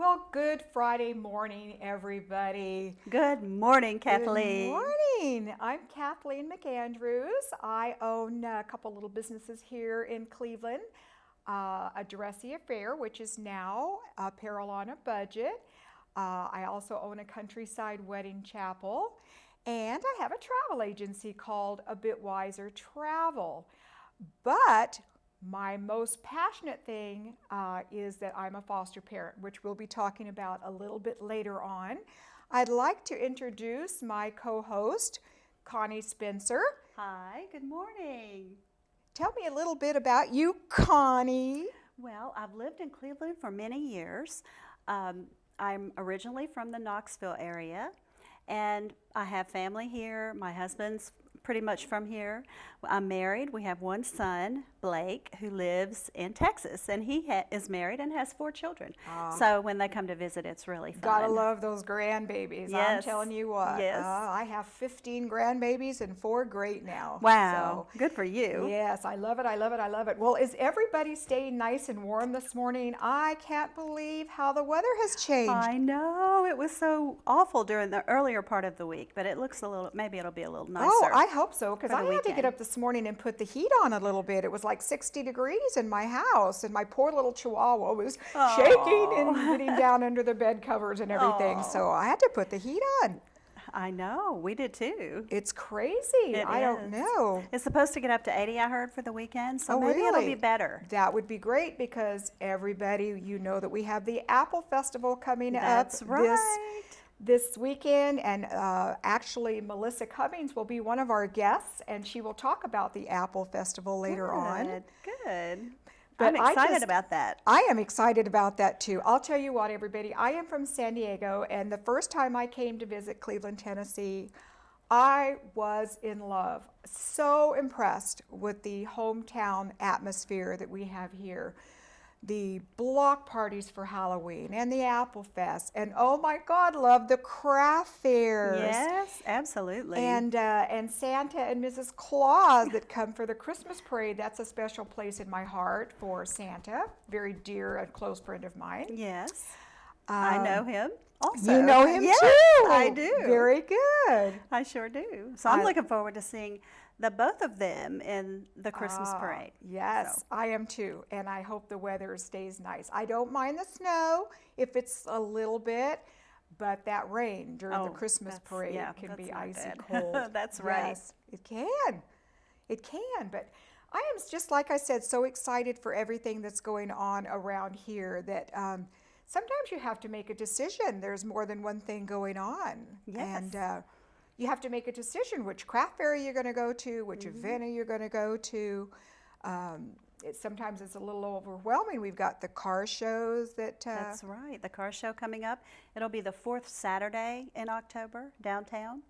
Well, good Friday morning, everybody. Good morning, Kathleen. Good morning. I'm Kathleen McAndrews. I own a couple little businesses here in Cleveland. A Dressy Affair, which is now Apparel on a Budget. I also own a countryside wedding chapel. And I have a travel agency called A Bit Wiser Travel. But my most passionate thing is that I'm a foster parent, which we'll be talking about a little bit later on. I'd like to introduce my co-host, Connie Spencer. Hi, good morning. Tell me a little bit about you, Connie. Well, I've lived in Cleveland for many years. I'm originally from the Knoxville area, and I have family here. My husband's pretty much from here. I'm married. We have one son, Blake, who lives in Texas, and he is married and has 4 children. So when they come to visit, it's really fun. Gotta love those grandbabies. Yes. I'm telling you what. Yes. I have 15 grandbabies and 4 great now. Wow, good for you. Yes, I love it, I love it, I love it. Well, is everybody staying nice and warm this morning? I can't believe how the weather has changed. I know, it was so awful during the earlier part of the week, but it looks a little, maybe it'll be a little nicer. Oh, I hope so, because for I the had to get weekend. up this morning and put the heat on a little bit. It was like 60 degrees in my house, and my poor little chihuahua was shaking and getting down under the bed covers and everything. So I had to put the heat on. I know, we did too. It's crazy. I don't is. know. It's supposed to get up to 80, I heard, for the weekend, so Oh, maybe it'll really? be better. That would be great, because everybody, you know that we have the Apple Festival coming That's up right. this weekend, and actually Melissa Cummings will be one of our guests, and she will talk about the Apple Festival later on. Good. But I'm excited about that. I am excited about that too. I'll tell you what, everybody, I am from San Diego, and the first time I came to visit Cleveland, Tennessee, I was in love. So impressed with the hometown atmosphere that we have here. The block parties for Halloween and the Apple Fest, and oh my God, love the craft fairs. Yes, absolutely. And Santa and Mrs. Claus that come for the Christmas parade. That's a special place in my heart for Santa, very dear and close friend of mine. Yes, I know him also. You know him yes, too. I do. Very good. I sure do. So I'm looking forward to seeing the both of them in the Christmas parade. Yes, So. I am too, and I hope the weather stays nice. I don't mind the snow if it's a little bit, but that rain during the Christmas parade can be icy cold. That's right. Yes, it can. It can, but I am, just like I said, so excited for everything that's going on around here that sometimes you have to make a decision. There's more than one thing going on. Yes. And you have to make a decision which craft fair you're going to go to, which event you're going to go to. Sometimes it's a little overwhelming. We've got the car shows that... That's right. The car show coming up. It'll be the 4th Saturday in October downtown.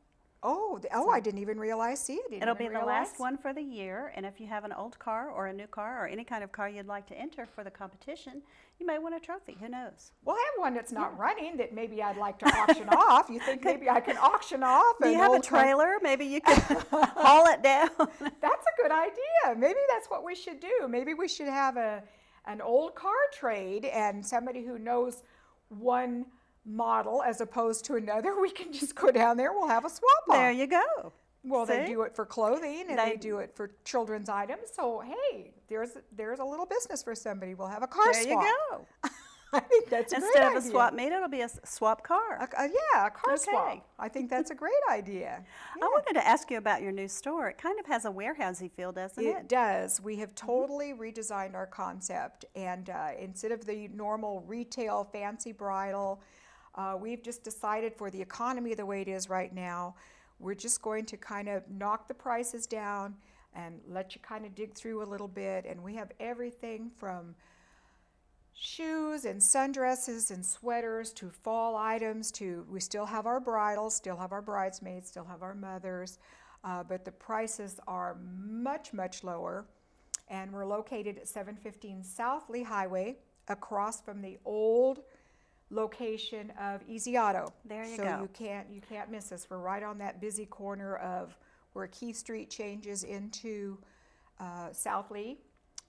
I didn't even realize. See, I didn't It'll even be the realize. last one for the year, and if you have an old car or a new car or any kind of car you'd like to enter for the competition, you may win a trophy. Who knows? Well, I have one that's not running that maybe I'd like to auction off. You think maybe I can auction off? Do you have a trailer? Maybe you can haul it down. That's a good idea. Maybe that's what we should do. Maybe we should have an old car trade, and somebody who knows one model as opposed to another, we can just go down there. We'll have a swap off. There you go. Well, See? they do it for clothing, and they do it for children's items. So hey, there's a little business for somebody. We'll have a car swap. There you go. I think that's a great Instead idea. of a swap meet, it'll be a swap car. A car Okay. swap. I think that's a great idea. I wanted to ask you about your new store. It kind of has a warehousey feel, doesn't it? It does. We have totally redesigned our concept, and instead of the normal retail fancy bridal, we've just decided, for the economy the way it is right now, we're just going to kind of knock the prices down and let you kind of dig through a little bit. And we have everything from shoes and sundresses and sweaters to fall items to, we still have our bridals, still have our bridesmaids, still have our mothers, but the prices are much, much lower. And we're located at 715 South Lee Highway, across from the old location of Easy Auto. There you so go. you can't miss us. We're right on that busy corner of where Keith Street changes into South Lee,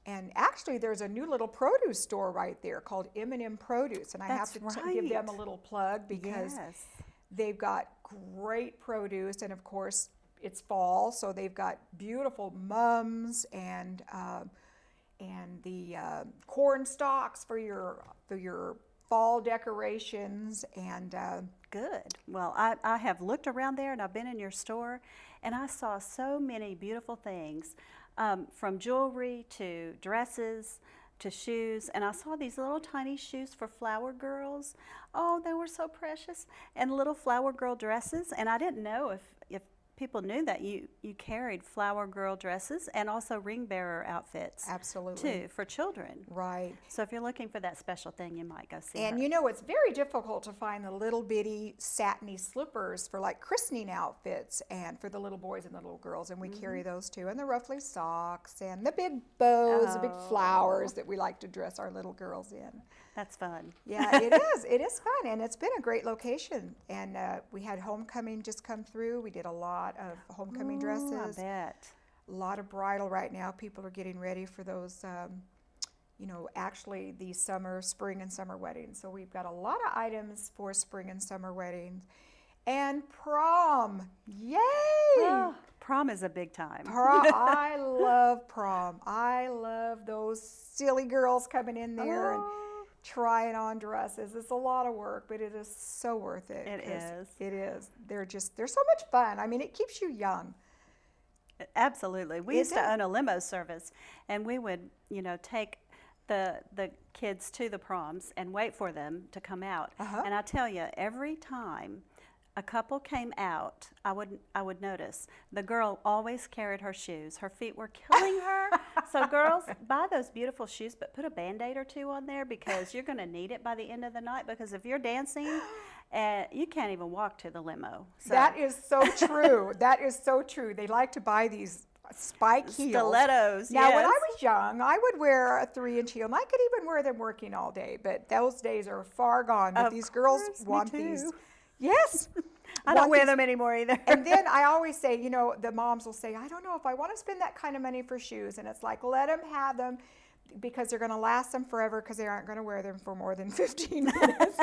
And actually, there's a new little produce store right there called M&M Produce, and I have That's to give them a right. little plug because Yes. they've got great produce, and of course, it's fall, so they've got beautiful mums and the corn stalks for your fall decorations, and Good. Well, I have looked around there and I've been in your store and I saw so many beautiful things, from jewelry to dresses to shoes. And I saw these little tiny shoes for flower girls. Oh, they were so precious. And little flower girl dresses. And I didn't know if people knew that you carried flower girl dresses and also ring bearer outfits absolutely too for children. right. So if you're looking for that special thing, you might go see And her. you know, it's very difficult to find the little bitty satiny slippers for like christening outfits and for the little boys and the little girls, and we carry those too, and the ruffly socks and the big bows, the big flowers that we like to dress our little girls in. That's fun. Yeah, it is fun, and it's been a great location. And we had homecoming just come through. We did a lot of homecoming Ooh, dresses, I bet. a lot of bridal right now. People are getting ready for those actually the spring and summer weddings. So we've got a lot of items for spring and summer weddings. And prom, yay! Oh, prom is a big time. Prom, I love prom. I love those silly girls coming in there and trying on dresses. It's a lot of work, but it is so worth it. It 'cause is. It is. They're so much fun. I mean, it keeps you young. Absolutely. We It used to does. own a limo service, and we would, take the kids to the proms and wait for them to come out. Uh-huh. And I tell you, every time a couple came out, I would notice the girl always carried her shoes. Her feet were killing her. So girls, buy those beautiful shoes, but put a Band-Aid or two on there because you're going to need it by the end of the night, because if you're dancing, you can't even walk to the limo. So That is so true. That is so true. They like to buy these spike heels. stilettos. Now, when I yes. was young, I would wear a 3-inch heel, and I could even wear them working all day. But those days are far gone. But Of these girls course, me want too. these. Yes. I don't want wear these. them anymore either. And then I always say, the moms will say, I don't know if I want to spend that kind of money for shoes. And it's like, let them have them because they're going to last them forever because they aren't going to wear them for more than 15 minutes.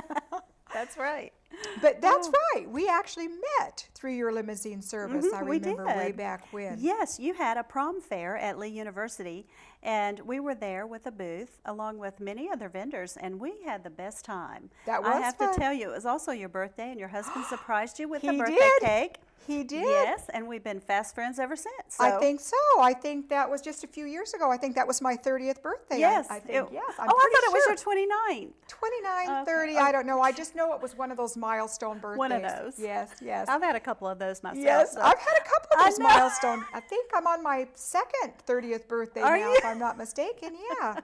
That's right. But that's right. We actually met through your limousine service. I we remember way did. back when. Yes, you had a prom fair at Lee University, and we were there with a booth along with many other vendors, and we had the best time. That I was have fun. to tell you, it was also your birthday, and your husband surprised you with a He birthday did. cake. He did. Yes, and we've been fast friends ever since. I so- think so. I think that was just a few years ago. I think that was my 30th birthday. Yes. I think, yes. I'm I thought pretty it was your sure. 29th. 29, Okay. 30, I don't know. I just know it was one of those milestone birthdays. One of those. Yes, yes. I've had a couple of those myself. Yes, so- I've had a couple of I those know. milestones. I think I'm on my second 30th birthday Are now, you? if I'm not mistaken. Yeah.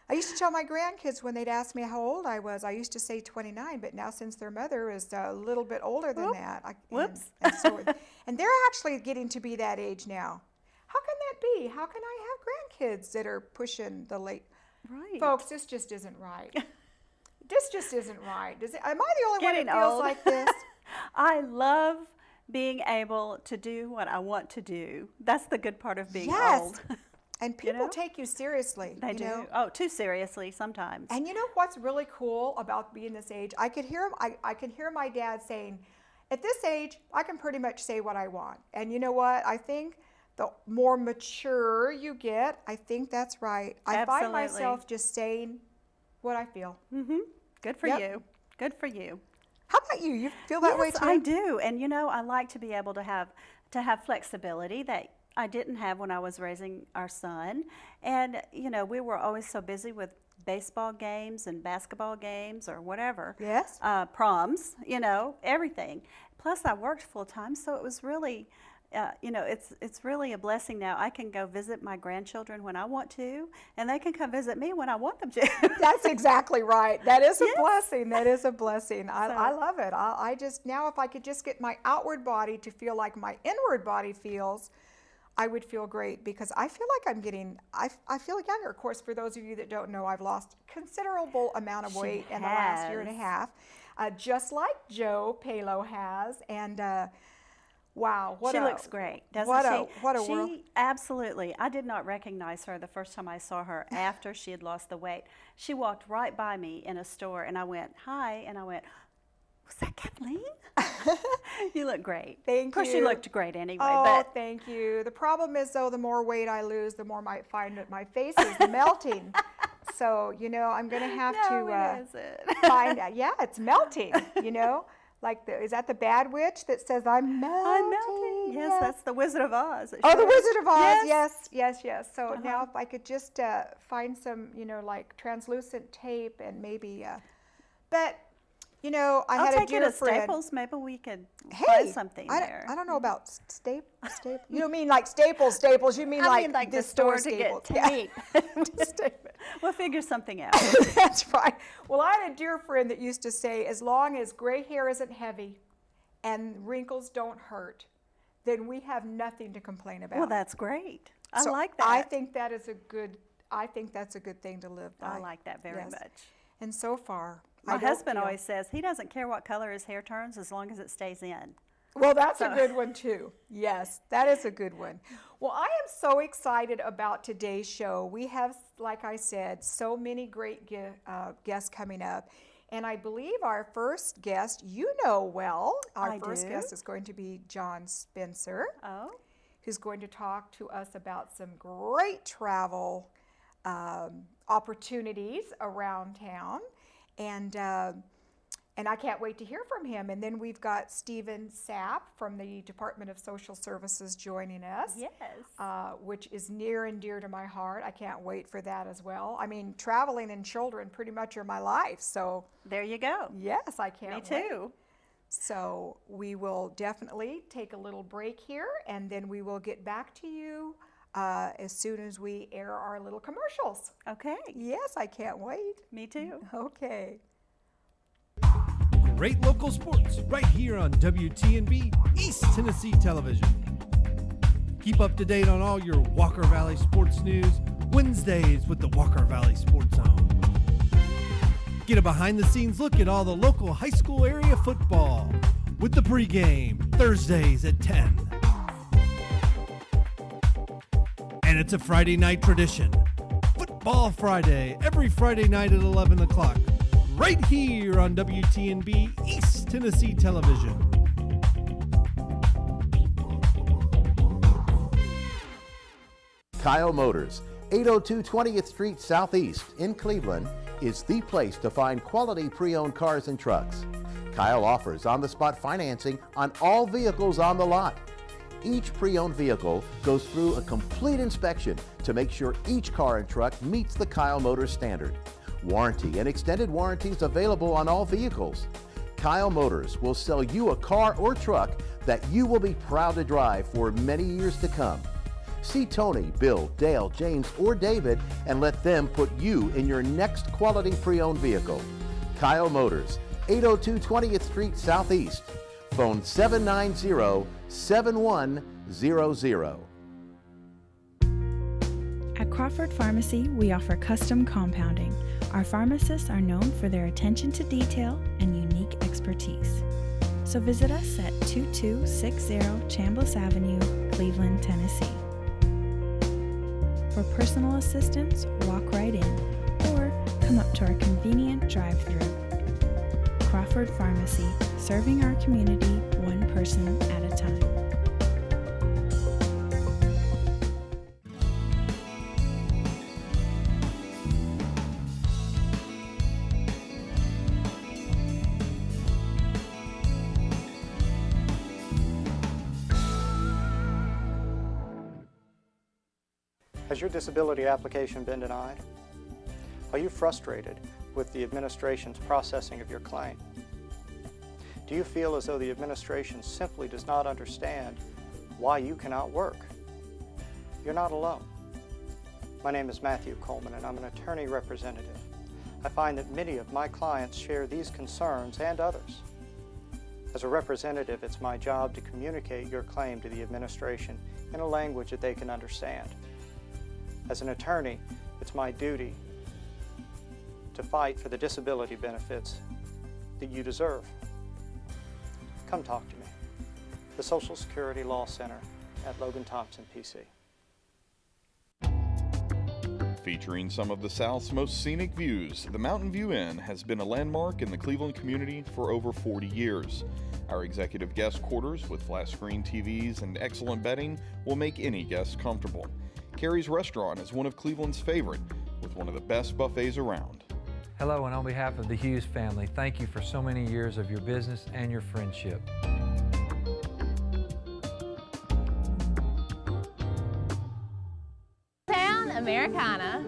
I used to tell my grandkids when they'd ask me how old I was, I used to say 29, but now since their mother is a little bit older than Whoop. that, Whoops. and they're actually getting to be that age now. How can that be? How can I have grandkids that are pushing the late? Right. Folks, this just isn't right. This just isn't right. Am I the only one Getting that feels old. like this? I love being able to do what I want to do. That's the good part of being Yes. old. And people know? take you seriously. They you do. know? Oh, too seriously sometimes. And you know what's really cool about being this age? I could hear I can hear my dad saying, at this age, I can pretty much say what I want. And you know what? I think the more mature you get, I think that's right. I find Absolutely. myself just saying what I feel. Good for Yep. you. Good for you. How about you? You feel that way Yes, too? I do. And I like to be able to have flexibility that I didn't have when I was raising our son. And we were always so busy with baseball games and basketball games or whatever. Yes. Proms, everything. Plus I worked full time, so it was really it's really a blessing now. I can go visit my grandchildren when I want to, and they can come visit me when I want them to. That's exactly right. That is a Yes. blessing. That is a blessing. I So- love it. I just, now if I could just get my outward body to feel like my inward body feels, I would feel great, because I feel like I'm getting, I feel younger. Of course, for those of you that don't know, I've lost considerable amount of She weight in the last year and a has. half, just like Joe Palo has. And Wow, She looks great, doesn't what she? What a world. Absolutely. I did not recognize her the first time I saw her after she had lost the weight. She walked right by me in a store, and I went, hi, and I went, was that Kathleen? You look great. Thank you. Of course, you looked great anyway. Oh, but thank you. The problem is, though, the more weight I lose, the more I might find that my face is melting. So, you know, I'm going to have it isn't. find out. Yeah, it's melting, you know. Like, is that the bad witch that says, I'm melting? I'm melting. Yes, that's the Wizard of Oz. Oh, the Wizard of Oz. Yes. Yes. So now if I could just find some, you know, like translucent tape and maybe, but, you know, I had a dear I'll take it to friend. Staples. Maybe we could Hey, find something there. I don't know about Staples. You don't mean like Staples. You mean I mean like the the store to Staples. get tape. Yeah. We'll figure something out. That's right. Well, I had a dear friend that used to say, as long as gray hair isn't heavy and wrinkles don't hurt, then we have nothing to complain about. Well, that's great. I So like that. I think that's a good thing to live by. I like that very Yes. much. And so far, My I don't husband feel- always says he doesn't care what color his hair turns as long as it stays in. Well, that's a good one too. Yes, that is a good one. Well, I am so excited about today's show. We have, like I said, so many great guests coming up. And I believe our first guest, you know well, our I first do. guest is going to be John Spencer, Oh, who's going to talk to us about some great travel opportunities around town. And I can't wait to hear from him. And then we've got Stephen Sapp from the Department of Social Services joining us, yes. which is near and dear to my heart. I can't wait for that as well. I mean, traveling and children pretty much are my life. So, There you go. yes, I can't Me wait. too. So we will definitely take a little break here, and then we will get back to you as soon as we air our little commercials. Okay. Yes, I can't wait. Me too. Okay. Great local sports right here on WTNB East Tennessee Television. Keep up to date on all your Walker Valley sports news Wednesdays with the Walker Valley Sports Zone. Get a behind-the-scenes look at all the local high school area football with the pregame Thursdays at 10. And it's a Friday night tradition. Football Friday, every Friday night at 11 o'clock. Right here on WTNB East Tennessee Television. Kyle Motors, 802 20th Street Southeast in Cleveland, is the place to find quality pre-owned cars and trucks. Kyle offers on-the-spot financing on all vehicles on the lot. Each pre-owned vehicle goes through a complete inspection to make sure each car and truck meets the Kyle Motors standard. Warranty and extended warranties available on all vehicles. Kyle Motors will sell you a car or truck that you will be proud to drive for many years to come. See Tony, Bill, Dale, James, or David and let them put you in your next quality pre-owned vehicle. Kyle Motors, 802 20th Street Southeast. Phone 790-7100. At Crawford Pharmacy, we offer custom compounding. Our pharmacists are known for their attention to detail and unique expertise. So visit us at 2260 Chambliss Avenue, Cleveland, Tennessee. For personal assistance, walk right in or come up to our convenient drive-thru. Crawford Pharmacy, serving our community one person at a time. Has your disability application been denied? Are you frustrated with the administration's processing of your claim? Do you feel as though the administration simply does not understand why you cannot work? You're not alone. My name is Matthew Coleman and I'm an attorney representative. I find that many of my clients share these concerns and others. As a representative, it's my job to communicate your claim to the administration in a language that they can understand. As an attorney, it's my duty to fight for the disability benefits that you deserve. Come talk to me. the Social Security Law Center at Logan Thompson, PC. Featuring some of the South's most scenic views, the Mountain View Inn has been a landmark in the Cleveland community for over 40 years. Our executive guest quarters with flat screen TVs and excellent bedding will make any guest comfortable. Carrie's Restaurant is one of Cleveland's favorite, with one of the best buffets around. Hello, and on behalf of the Hughes family, thank you for so many years of your business and your friendship. Americana,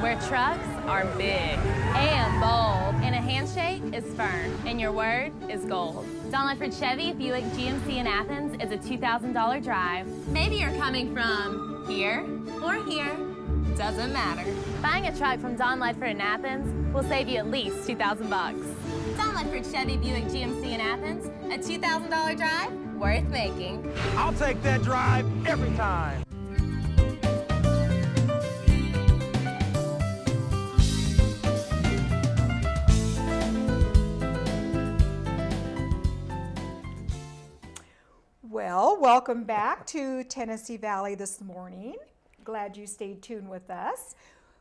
where trucks are big and bold, and a handshake is firm, and your word is gold. Don Ledford Chevy Buick GMC in Athens is a $2,000 drive. Maybe you're coming from here or here, doesn't matter. Buying a truck from Don Ledford in Athens will save you at least $2,000 bucks. Don Ledford Chevy Buick GMC in Athens, a $2,000 drive worth making. I'll take that drive every time. Well, welcome back to Tennessee Valley this morning. Glad you stayed tuned with us.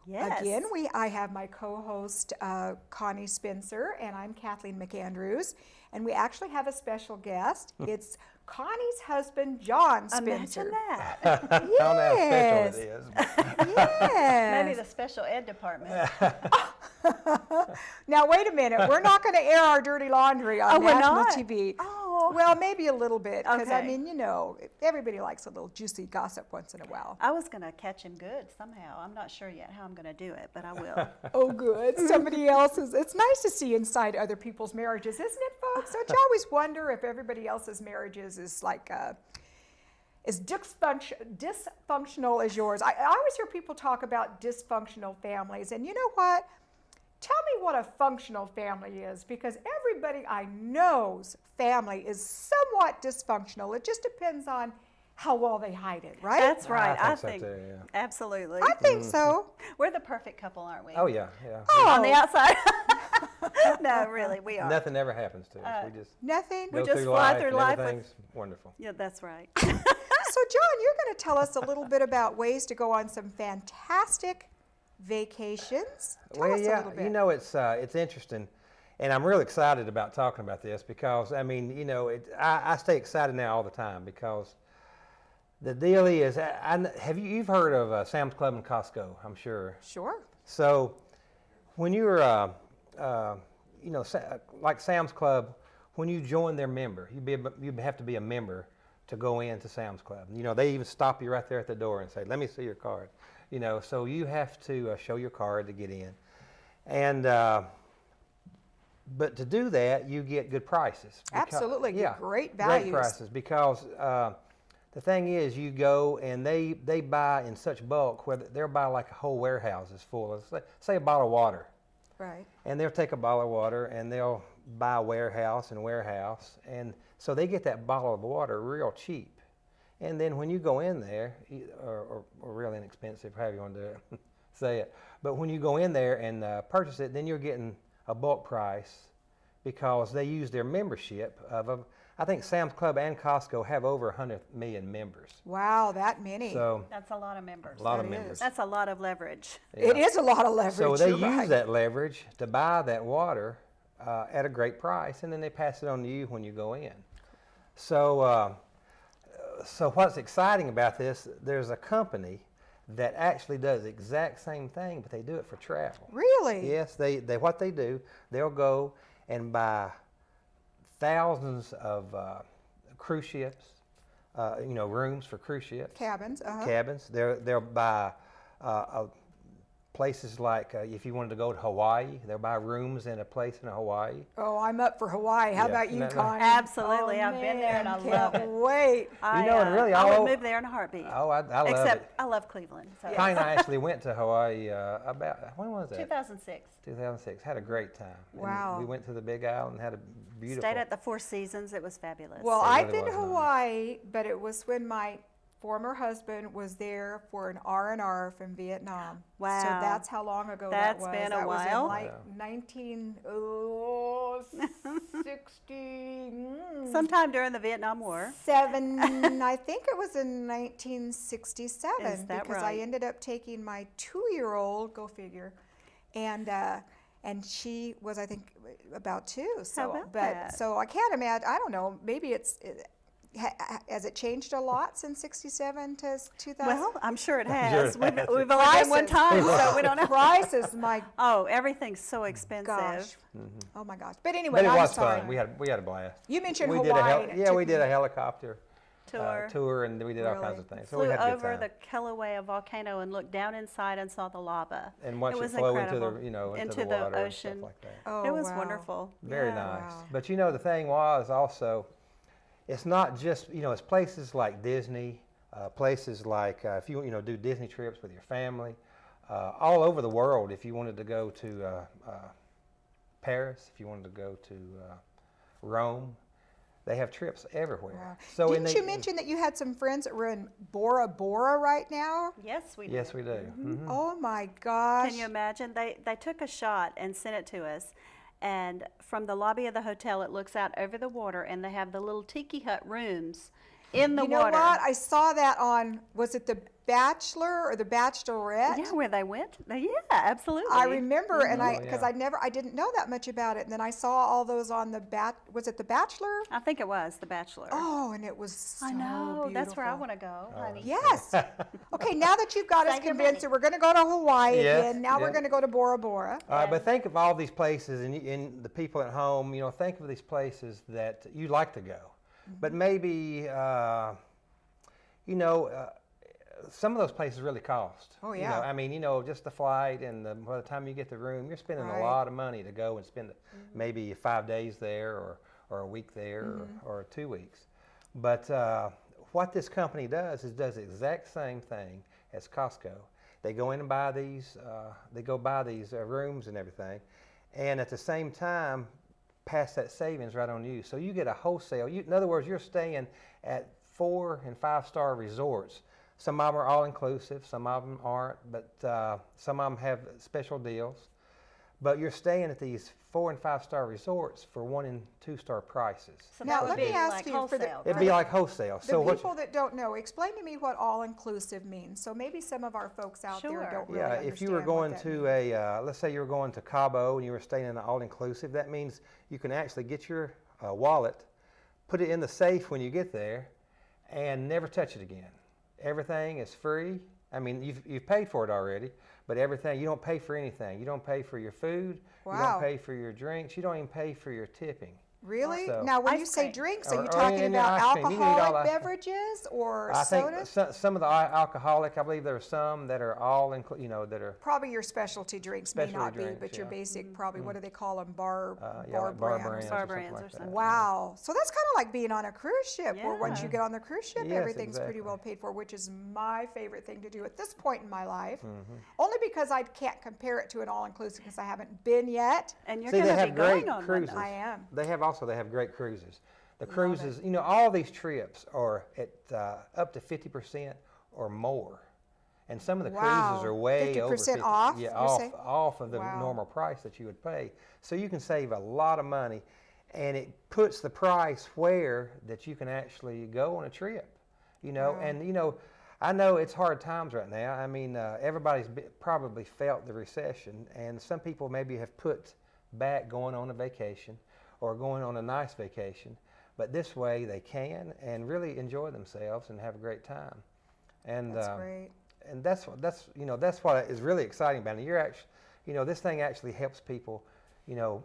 Yes. Again, I have my co-host Connie Spencer, and I'm Kathleen McAndrews, and we actually have a special guest. It's Connie's husband, John Spencer. Imagine that. I don't know how Yes. special it is. Yes. Maybe the special ed department. Now, wait a minute. We're not going to air our dirty laundry on Oh, we're national not? TV. Oh. Well, maybe a little bit, because, I Okay. mean, you know, everybody likes a little juicy gossip once in a while. I was going to catch him good somehow. I'm not sure yet how I'm going to do it, but I will. Oh, good. Somebody else's. It's nice to see inside other people's marriages, isn't it, folks? Don't you always wonder if everybody else's marriages is like as dysfunctional as yours? I always hear people talk about dysfunctional families, and you know what? Tell me what a functional family is, because everybody I know's family is somewhat dysfunctional. It just depends on how well they hide it, right? That's right. I I think think so too, yeah. absolutely. I think so. We're the perfect couple, aren't we? Oh yeah, yeah. On the outside. No, really, we are. Nothing ever happens to us. We just Nothing? go just through fly life through and life with- everything's wonderful. Yeah, that's right. So, John, you're going to tell us a little bit about ways to go on some fantastic vacations. Tell us a little bit. you know, it's interesting, and I'm really excited about talking about this because I mean, you know, I stay excited now all the time because the deal is, you've heard of Sam's Club and Costco, I'm sure. Sure. So when you're, you know, like Sam's Club, when you join their member, you have to be a member to go into Sam's Club. You know, they even stop you right there at the door and say, "Let me see your card." You know, so you have to show your card to get in. And but to do that, you get good prices. Absolutely, yeah, great values. Great prices because the thing is, you go and they buy in such bulk where they'll buy like a whole warehouse is full of, say a bottle of water. Right. And they'll take a bottle of water and they'll buy warehouse, and so they get that bottle of water real cheap. And then when you go in there, or real inexpensive, however you want to say it, but when you go in there and purchase it, then you're getting a bulk price because they use their membership of, I think Sam's Club and Costco have over 100 million members. Wow, that many. So That's a lot of members. a lot That of is. members. That's a lot of leverage. It is a lot of leverage. So they you're use right. that leverage to buy that water at a great price, and then they pass it on to you when you go in. So, so what's exciting about this? There's a company that actually does the exact same thing, but they do it for travel. Really? Yes, they what they do, they'll go and buy thousands of cruise ships, you know, rooms for cruise ships. Cabins. Uh-huh. Cabins. They'll buy places like if you wanted to go to Hawaii, they'll buy rooms in a place in Hawaii. Oh, I'm up for Hawaii. How Yeah, about you, no, no. Connie? Absolutely. Oh, I've been there and I man, love can't it. wait. You know, and really, I all- would move there in a heartbeat. Oh, I love Except it. I love Cleveland. So. Connie and I actually went to Hawaii about, when was that? 2006. 2006. Had a great time. And Wow. we went to the Big Isle and had a beautiful. Stayed at the Four Seasons. It was fabulous. Well, It I've really been to was nice. Hawaii, but it was when my former husband was there for an R&R from Vietnam. Wow. So that's how long ago That's that was. been a that while. was in like 1960. Sometime during the Vietnam War. I think it was in 1967. Is that because right? I ended up taking my 2-year-old, go figure, and she was, I think, about 2. So, about but that? so I can't imagine. I don't know. Maybe has it changed a lot since '67 to 2000? Well, I'm sure it sure has. it We've has. only been one time, so we don't know. Prices, my Oh, everything's so expensive. gosh. Oh my gosh. But anyway, But it I'm was sorry. fun. We had a blast. You mentioned we Hawaii. did we did a helicopter Tour. and we did all Really? kinds of things. So Flew we had a good over time. the Kilauea volcano and looked down inside and saw the lava. And watch it it was flow incredible. into the into the water and ocean. stuff like that. Oh, It was wow. wonderful. Very Yeah. nice. Wow. But the thing was also, it's not just it's places like Disney, places like if you do Disney trips with your family, all over the world. If you wanted to go to Paris, if you wanted to go to Rome, they have trips everywhere. Wow. So Didn't you mention that you had some friends that were in Bora Bora right now? Yes, we did. Yes, we do. Mhm. Oh my gosh. Can you imagine? They took a shot and sent it to us. And from the lobby of the hotel, it looks out over the water, and they have the little tiki hut rooms in the You know water. what? I saw that on, was it The Bachelor or The Bachelorette? Yeah, where they went. Yeah, absolutely. I remember, and Oh, because yeah. I didn't know that much about it. And then I saw all those on was it The Bachelor? I think it was The Bachelor. Oh, and it was so I know. That's where I beautiful. want to go, honey. Yes. Okay, now that you've got us Save your convinced money. that we're going to go to Hawaii Yes, again, now we're yeah. going to go to Bora Bora. But think of all these places, and the people at home. Think of these places that you'd like to go, but maybe some of those places really cost. Oh, yeah. Just the flight, and by the time you get the room, you're spending Right. a lot of money to go and spend maybe 5 days there, or a week there, or 2 weeks. But what this company does the exact same thing as Costco. They go in and buy these. They go buy these rooms and everything, and at the same time, pass that savings right on you. So you get a wholesale. In other words, you're staying at 4- and 5-star resorts. Some of them are all inclusive, some of them aren't, but some of them have special deals. But you're staying at these 4- and 5-star resorts for 1- and 2-star prices. So Now, that would let be me ask like you, for the- wholesale, It'd right? be like wholesale. The So people that don't know, explain to me what all-inclusive means. So maybe some of our folks out there Sure. don't really yeah, understand if you were going what that to means. let's say you were going to Cabo and you were staying in an all-inclusive, that means you can actually get your wallet, put it in the safe when you get there, and never touch it again. Everything is free. I mean, you've paid for it already, but everything, you don't pay for anything. You don't pay for your food. You Wow. don't pay for your drinks. You don't even pay for your tipping. Really? So- Now, when Ice you say cream. drinks, are Or- you or talking any about ice cream. You can eat all alcoholic ice- beverages or I soda? think some of the alcoholic, I believe there are some that are all that are Probably your specialty drinks may Specialty not be, drinks, but your yeah. basic, probably, what do they call them? Bar like bar brand or brands, something. or brands something or like that. something. Wow. So that's kind of like being on a cruise ship, where once you Yeah. get on the cruise ship, Yes, everything's pretty exactly. well paid for, which is my favorite thing to do at this point in my life. Mm-hmm. Only because I can't compare it to an all-inclusive because I haven't been yet. And you're See, they going to have be great going on one. cruises. I am. They have great cruises. The cruises, all these trips are at up to 50% or more, and some of the Wow. cruises are way over 50% off, Yeah, you're saying? off of the Wow. normal price that you would pay. So you can save a lot of money, and it puts the price where that you can actually go on a trip. And I know it's hard times right now. I mean, everybody's probably felt the recession, and some people maybe have put back going on a vacation or going on a nice vacation, but this way they can and really enjoy themselves and have a great time. And That's great. and that's what is really exciting about it. You're actually, this thing actually helps people,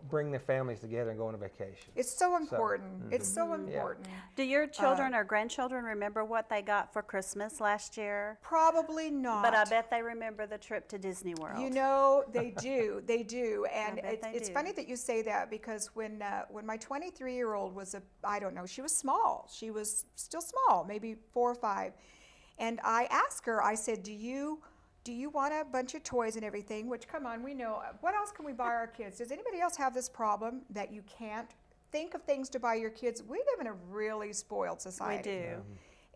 bring their families together and go on a vacation. It's so important. It's so Mm-hmm. important. Do your children or grandchildren remember what they got for Christmas last year? Probably not. But I bet they remember the trip to Disney World. They do. They do. And bet they it's do. funny that you say that, because when my 23-year-old was I don't know, she was small. She was still small, maybe 4 or 5. And I asked her, I said, do you want a bunch of toys and everything? Which, come on, we know. What else can we buy our kids? Does anybody else have this problem that you can't think of things to buy your kids? We live in a really spoiled society. We do.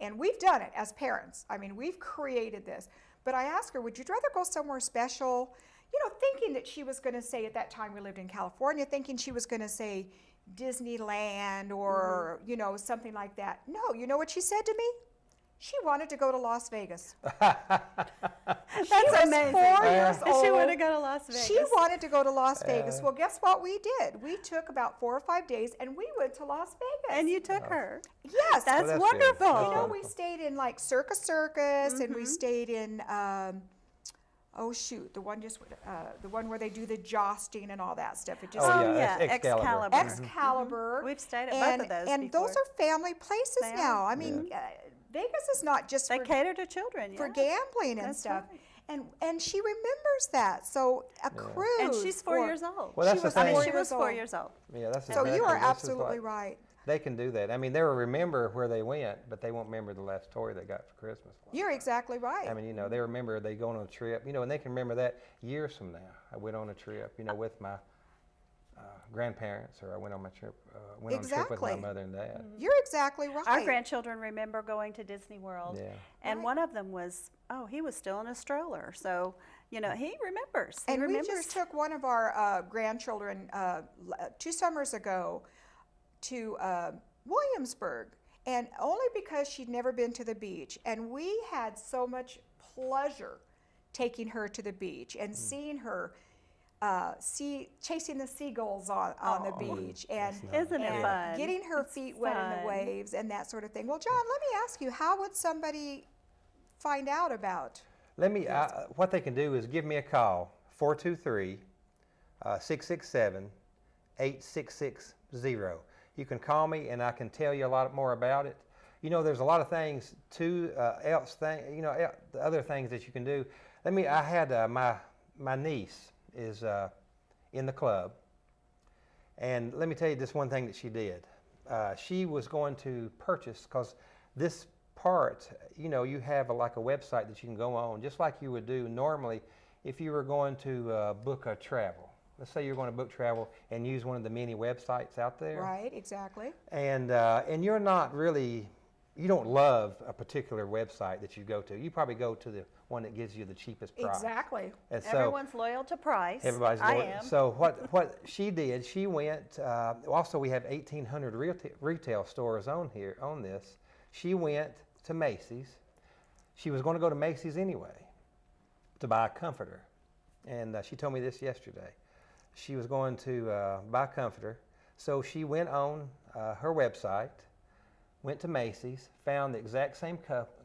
And we've done it as parents. I mean, we've created this. But I asked her, would you rather go somewhere special? You know, thinking that she was going to say, at that time we lived in California, thinking she was going to say Disneyland or, you know, something like that. No, you know what she said to me? She wanted to go to Las Vegas. That's amazing. 4 years old. She wanted to go to Las Vegas. She wanted to go to Las Vegas. Well, guess what we did? We took about 4 or 5 days and we went to Las Vegas. And you took her. Yes. That's that's wonderful. good. You know, we stayed in like Circus and we stayed in, oh shoot, the one where they do the jousting and all that stuff. It just yeah, yeah, Excalibur. Excalibur. We've stayed at both of those And before. those are family places They are. now. I mean, Vegas is not just They for cater to children, for yeah. gambling and That's stuff. right. And she remembers that. So a cruise. And she's 4 years old. Well, that's She the was thing. I mean, 4 she was years 4 old. years old. Yeah, that's So exactly, you are this is absolutely what- right. They can do that. I mean, they'll remember where they went, but they won't remember the last toy they got for Christmas. You're exactly right. I mean, you know, they remember they go on a trip, you know, and they can remember that years from now. I went on a trip, you know, with my grandparents, or I went on my trip, went on a trip with my Exactly. mother and dad. You're exactly right. Our grandchildren remember going to Disney World. Yeah. And Right. one of them was, he was still in a stroller. So, you know, he remembers. He And remembers. we just took one of our grandchildren 2 summers ago to Williamsburg, and only because she'd never been to the beach. And we had so much pleasure taking her to the beach and seeing her chasing the seagulls on the beach and, Isn't it and fun? getting her feet wet in the fun. waves and that sort of thing. Well, John, let me ask you, how would somebody find out about? Let me, what they can do is give me a call, 423-667-8660. You can call me and I can tell you a lot more about it. You know, there's a lot of things the other things that you can do. I had my niece is in the club, and let me tell you this one thing that she did. She was going to purchase, because this part, you know, you have like a website that you can go on, just like you would do normally if you were going to book a travel. Let's say you're going to book travel and use one of the many websites out there. Right, exactly. And you're not really, you don't love a particular website that you go to. You probably go to the one that gives you the cheapest price. Exactly. And so Everyone's loyal to price. everybody's I loyal. am. So what she did, she went, also we have 1,800 retail stores on here, on this. She went to Macy's. She was going to go to Macy's anyway to buy a comforter. And she told me this yesterday. She was going to buy a comforter. So she went on her website, went to Macy's, found the exact same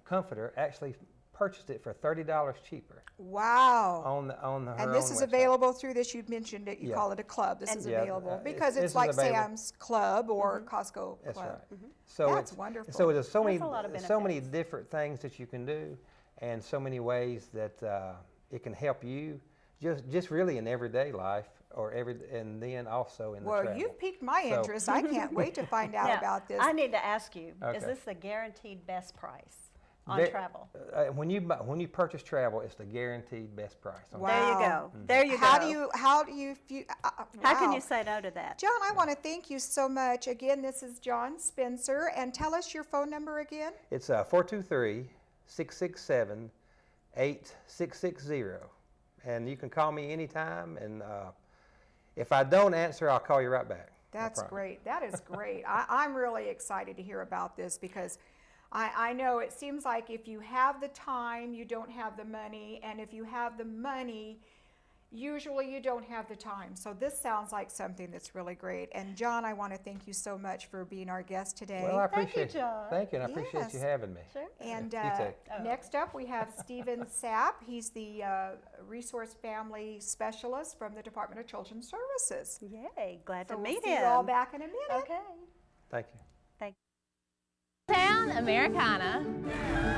comforter, actually purchased it for $30 cheaper Wow. on her And this own is website. available through this, you mentioned it, you Yeah. call it a club. This is Yeah, available this because it's is like available. Sam's Club or Costco That's Club. right. So That's it's, wonderful. So there's so That's a lot of many benefits. different things that you can do, and so many ways that it can help you, just really in everyday life, and then also in the Well, travel. you've piqued my So- interest. I can't wait to find out Now, about this. I need to ask you, Okay. is this the guaranteed best price on Ve- travel? When you purchase travel, it's the guaranteed best price. on Wow. There you go. There you How go. do you How can wow. you say no to that? John, I want to thank you so much. Again, this is John Spencer, and tell us your phone number again. It's 423-667-8660, and you can call me anytime. And if I don't answer, I'll call you right back. I That's promise. great. That is great. I'm really excited to hear about this because I know it seems like if you have the time, you don't have the money, and if you have the money, usually you don't have the time. So this sounds like something that's really great. And John, I want to thank you so much for being our guest today. Well, I Thank you, appreciate John. Thank you, and I appreciate you Yes. having me. Sure. And You too. next up, we have Stephen Sapp. He's the Resource Family Specialist from the Department of Children's Services. Yay, glad So to we'll meet see him. you all back in a minute. Okay. Thank you. Town Americana,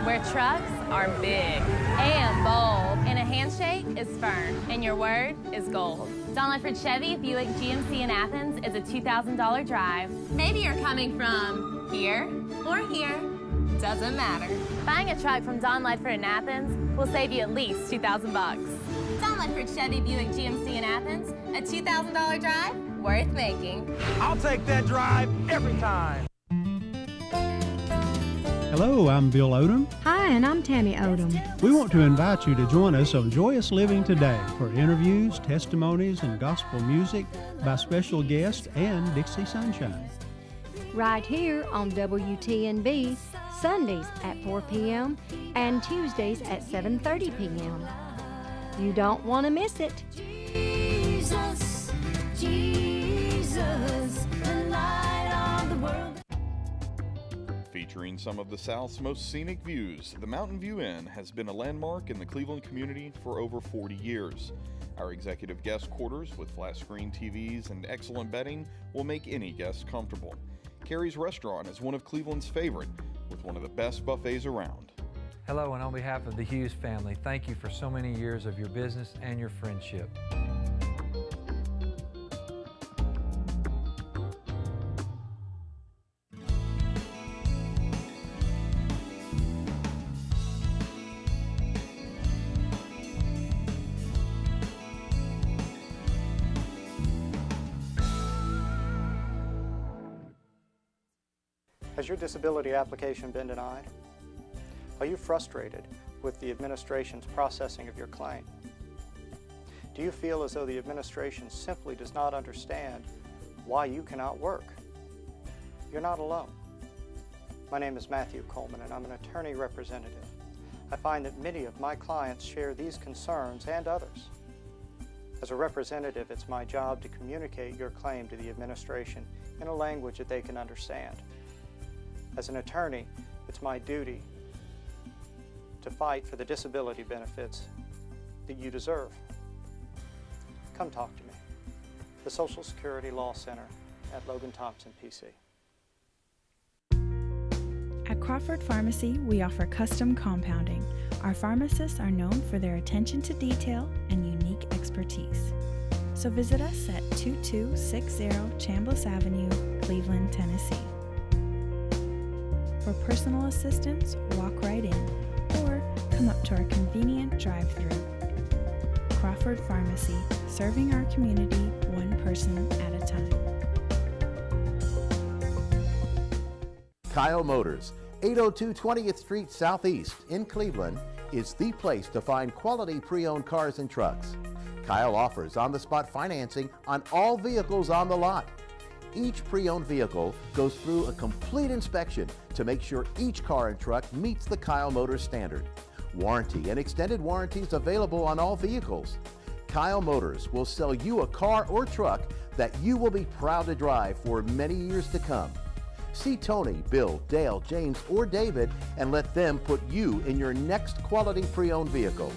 where trucks are big and bold, and a handshake is firm, and your word is gold. Don Ledford Chevy Buick GMC in Athens is a $2,000 drive. Maybe you're coming from here or here, doesn't matter. Buying a truck from Don Ledford in Athens will save you at least $2,000 bucks. Don Ledford Chevy Buick GMC in Athens, a $2,000 drive worth making. I'll take that drive every time. Hello, I'm Bill Odom. Hi, and I'm Tammy Odom. We want to invite you to join us on Joyous Living Today for interviews, testimonies, and gospel music by special guests and Dixie Sunshine. Right here on WTNB, Sundays at 4 p.m. and Tuesdays at 7:30 p.m. You don't want to miss it. Jesus, Jesus, the light of the world. Featuring some of the South's most scenic views, the Mountain View Inn has been a landmark in the Cleveland community for over 40 years. Our executive guest quarters with flat screen TVs and excellent bedding will make any guest comfortable. Carrie's Restaurant is one of Cleveland's favorite, with one of the best buffets around. Hello, and on behalf of the Hughes family, thank you for so many years of your business and your friendship. Has your disability application been denied? Are you frustrated with the administration's processing of your claim? Do you feel as though the administration simply does not understand why you cannot work? You're not alone. My name is Matthew Coleman, and I'm an attorney representative. I find that many of my clients share these concerns and others. As a representative, it's my job to communicate your claim to the administration in a language that they can understand. As an attorney, it's my duty to fight for the disability benefits that you deserve. Come talk to me. The Social Security Law Center at Logan Thompson, PC. At Crawford Pharmacy, we offer custom compounding. Our pharmacists are known for their attention to detail and unique expertise. So visit us at 2260 Chambliss Avenue, Cleveland, Tennessee. For personal assistance, walk right in or come up to our convenient drive-thru. Crawford Pharmacy, serving our community one person at a time. Kyle Motors, 802 20th Street Southeast in Cleveland, is the place to find quality pre-owned cars and trucks. Kyle offers on-the-spot financing on all vehicles on the lot. Each pre-owned vehicle goes through a complete inspection to make sure each car and truck meets the Kyle Motors standard. Warranty and extended warranties available on all vehicles. Kyle Motors will sell you a car or truck that you will be proud to drive for many years to come. See Tony, Bill, Dale, James, or David and let them put you in your next quality pre-owned vehicle.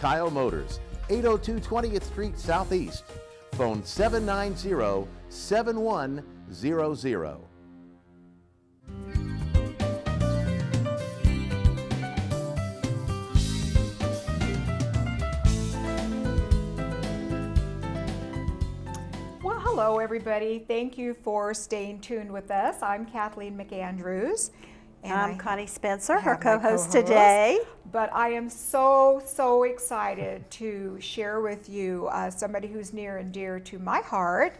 Kyle Motors, 802 20th Street Southeast. Phone 790-7100. Well, hello everybody. Thank you for staying tuned with us. I'm Kathleen McAndrews. And I'm Connie Spencer, her have my co-host co-host. today. But I am so excited to share with you somebody who's near and dear to my heart,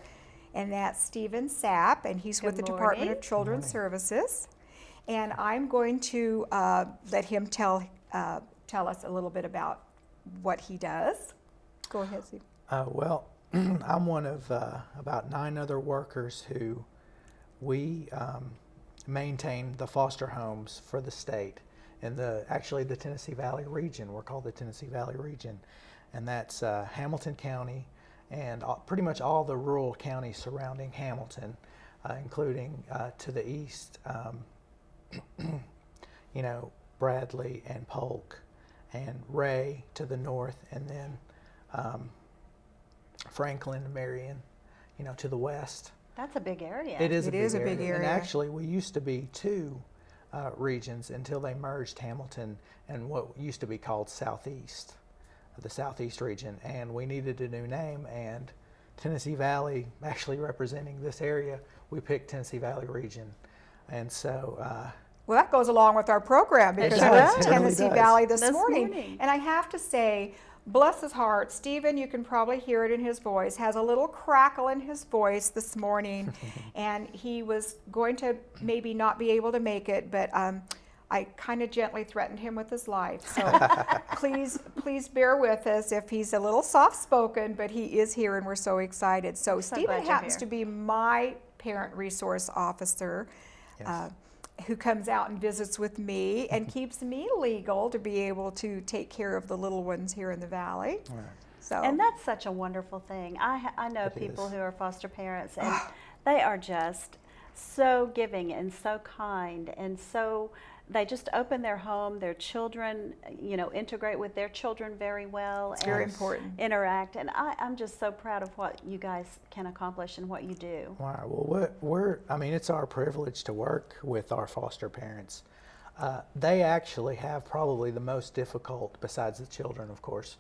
and that's Stephen Sapp, and he's with the Department of Children's Services. And I'm going to let him tell us a little bit about what he does. Go ahead, Steve. Well, I'm one of about 9 other workers who we maintain the foster homes for the state and actually the Tennessee Valley region. We're called the Tennessee Valley region, and that's Hamilton County and pretty much all the rural counties surrounding Hamilton, including to the east, Bradley and Polk, and Ray to the north, and then Franklin and Marion, to the west. That's a big area. It is a big area. And actually, we used to be 2 regions until they merged Hamilton and what used to be called Southeast, the Southeast region. And we needed a new name, and Tennessee Valley, actually representing this area, we picked Tennessee Valley region. And so well, that goes along with our program because It we're does. in It really Tennessee does. Valley this morning. And I have to say, bless his heart, Stephen, you can probably hear it in his voice, has a little crackle in his voice this morning. And he was going to maybe not be able to make it, but I kind of gently threatened him with his life. So please bear with us if he's a little soft-spoken, but he is here and we're so excited. So So Stephen glad you're happens here. to be my parent resource officer. Yes. Who comes out and visits with me and keeps me legal to be able to take care of the little ones here in the valley. Right. So And that's such a wonderful thing. I know It people is. who are foster parents, and they are just so giving and so kind, and so they just open their home. Their children, integrate with their children very well. it's very and important. Interact, and I'm just so proud of what you guys can accomplish and what you do. Wow. Well, I mean, it's our privilege to work with our foster parents. They actually have probably the most difficult, besides the children, of course,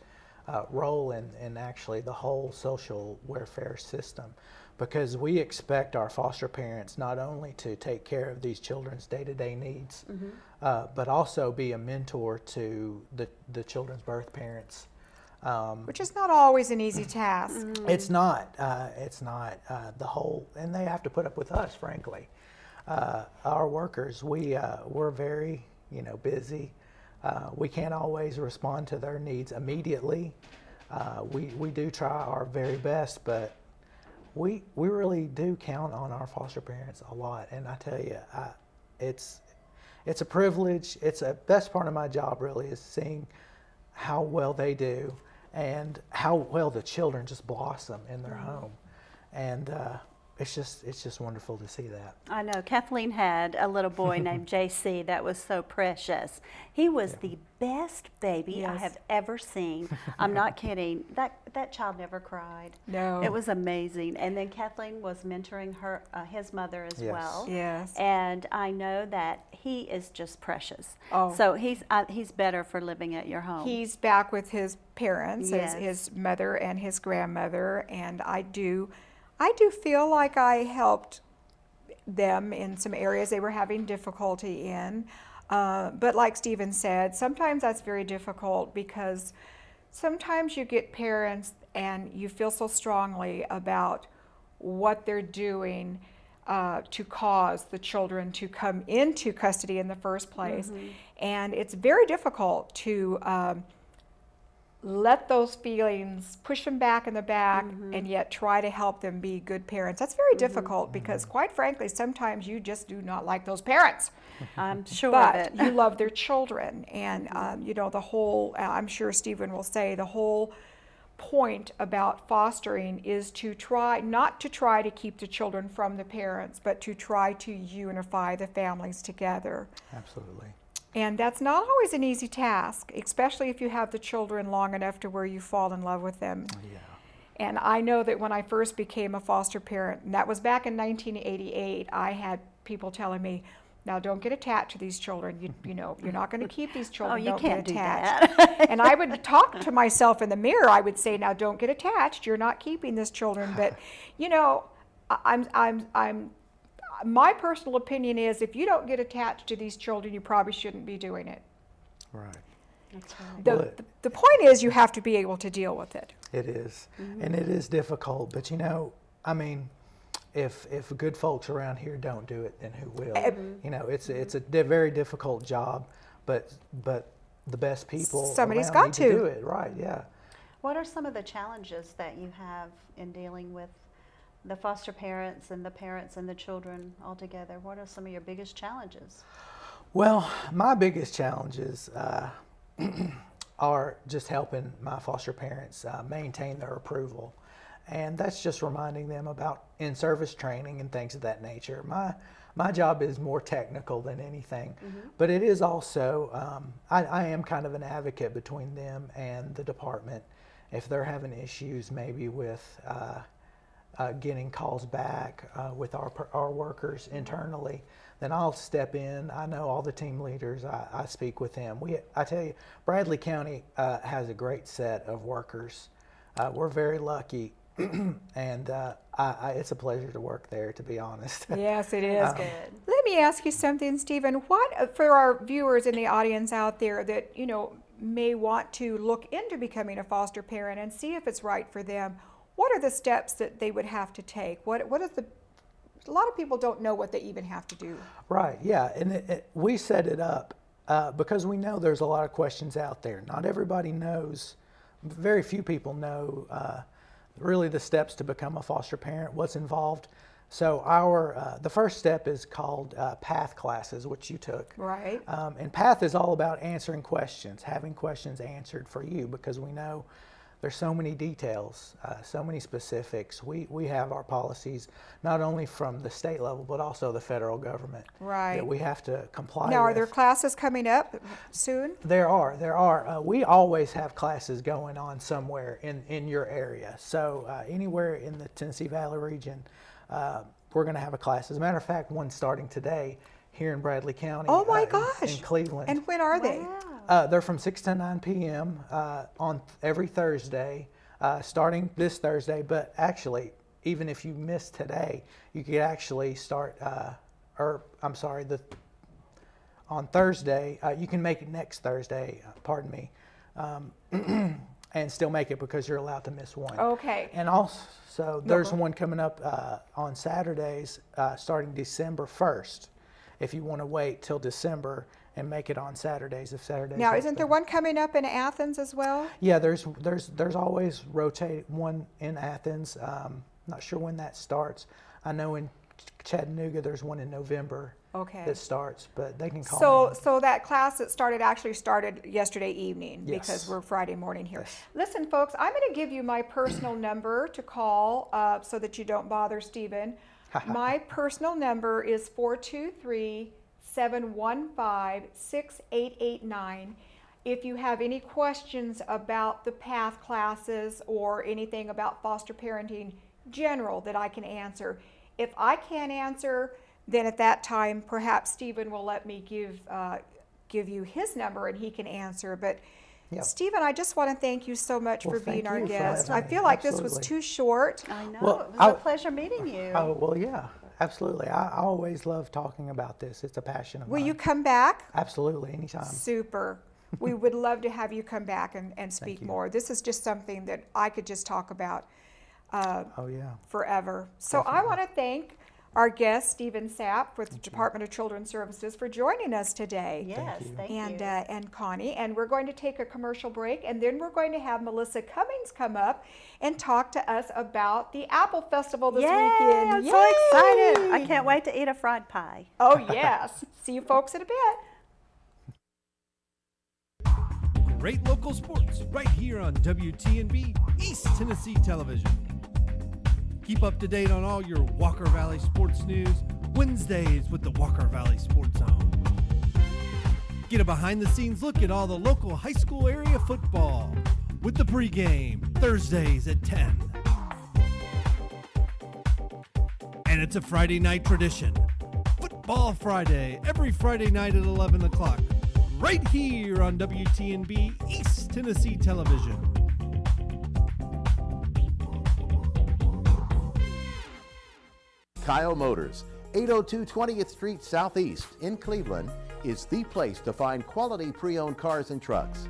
role in actually the whole social welfare system, because we expect our foster parents not only to take care of these children's day-to-day needs, but also be a mentor to the children's birth parents. Which is not always an easy task. It's not. The whole, and they have to put up with us, frankly. Our workers, we're very, busy. We can't always respond to their needs immediately. We do try our very best, but we really do count on our foster parents a lot. And I tell you, it's a privilege. It's a best part of my job, really, is seeing how well they do and how well the children just blossom in their home. And it's just wonderful to see that. I know. Kathleen had a little boy named JC that was so precious. He was the best baby I Yes. have ever seen. I'm not kidding. That child never cried. No. It was amazing. And then Kathleen was mentoring his mother as Yes. well. Yes. And I know that he is just precious. Oh. So he's better for living at your home. He's back with his parents, Yes. his mother and his grandmother, and I do feel like I helped them in some areas they were having difficulty in. But like Stephen said, sometimes that's very difficult because sometimes you get parents and you feel so strongly about what they're doing to cause the children to come into custody in the first place. And it's very difficult to let those feelings push them back in the back and yet try to help them be good parents. That's very difficult because, quite frankly, sometimes you just do not like those parents. I'm sure of But it. you love their children. And, the whole, I'm sure Stephen will say, the whole point about fostering is to try, not to try to keep the children from the parents, but to try to unify the families together. Absolutely. And that's not always an easy task, especially if you have the children long enough to where you fall in love with them. Yeah. And I know that when I first became a foster parent, and that was back in 1988, I had people telling me, now don't get attached to these children. You're not going to keep these children. you Don't can't get do attached. that. And I would talk to myself in the mirror. I would say, now don't get attached. You're not keeping this children. But, my personal opinion is if you don't get attached to these children, you probably shouldn't be doing it. Right. That's right. The point is you have to be able to deal with it. It is, and it is difficult. But if good folks around here don't do it, then who will? It's a very difficult job, but the best people Somebody's around got need to. do it. Right? Yeah. What are some of the challenges that you have in dealing with the foster parents and the children all together? What are some of your biggest challenges? Well, my biggest challenges are just helping my foster parents maintain their approval. And that's just reminding them about in-service training and things of that nature. My job is more technical than anything, but it is also, I am kind of an advocate between them and the department. If they're having issues maybe with getting calls back with our workers internally, then I'll step in. I know all the team leaders. I speak with them. I tell you, Bradley County has a great set of workers. We're very lucky, and it's a pleasure to work there, to be honest. Yes, it is. Good. Let me ask you something, Stephen. What, for our viewers in the audience out there that, may want to look into becoming a foster parent and see if it's right for them, what are the steps that they would have to take? What is the a lot of people don't know what they even have to do. Right, yeah, and we set it up because we know there's a lot of questions out there. Not everybody knows, very few people know really the steps to become a foster parent, what's involved. So the first step is called PATH classes, which you took. Right. And PATH is all about answering questions, having questions answered for you, because we know there's so many details, so many specifics. We have our policies not only from the state level, but also the federal government. Right. That we have to comply Now, with. are there classes coming up soon? There are. We always have classes going on somewhere in your area. So anywhere in the Tennessee Valley region, we're going to have a class. As a matter of fact, one starting today here in Bradley County. Oh my gosh. In Cleveland. And when are they? They're from 6 to 9 p.m. On every Thursday, starting this Thursday. But actually, even if you miss today, you could actually start, on Thursday, you can make it next Thursday, pardon me, and still make it because you're allowed to miss one. Okay. And also, there's one coming up on Saturdays starting December 1st. If you want to wait till December and make it on Saturdays, if Saturdays. Now, isn't there one coming up in Athens as well? Yeah, there's always one in Athens. Not sure when that starts. I know in Chattanooga there's one in November. Okay. That starts, but they can call me. So that class that actually started yesterday evening. Yes. Because we're Friday morning here. Yes. Listen, folks, I'm going to give you my personal number to call so that you don't bother Stephen. My personal number is 423-715-6889. If you have any questions about the PATH classes or anything about foster parenting general that I can answer. If I can't answer, then at that time, perhaps Stephen will let me give you his number and he can answer. But Yep. Stephen, I just want to thank you so much for being thank our you for guest. I having me. feel like this was Absolutely. too short. I know. Well, it was a pleasure meeting you. Oh, well, yeah, absolutely. I always love talking about this. It's a passion of Will mine. you come back? Absolutely, anytime. Super. We would love to have you come back and speak you. more. This is just something that I could just talk about Oh, yeah. forever. So I want to thank our guest, Stephen Sapp with the Department of Children's Services, for joining us today. Yes, thank you. And Connie. And we're going to take a commercial break, and then we're going to have Melissa Cummings come up and talk to us about the Apple Festival this weekend. I'm so excited. I can't wait to eat a fried pie. Oh, yes. See you folks in a bit. Great local sports right here on WTNB East Tennessee Television. Keep up to date on all your Walker Valley sports news Wednesdays with the Walker Valley Sports Zone. Get a behind-the-scenes look at all the local high school area football with the pregame Thursdays at 10. And it's a Friday night tradition. Football Friday, every Friday night at 11 o'clock, right here on WTNB East Tennessee Television. Kyle Motors, 802 20th Street Southeast in Cleveland, is the place to find quality pre-owned cars and trucks.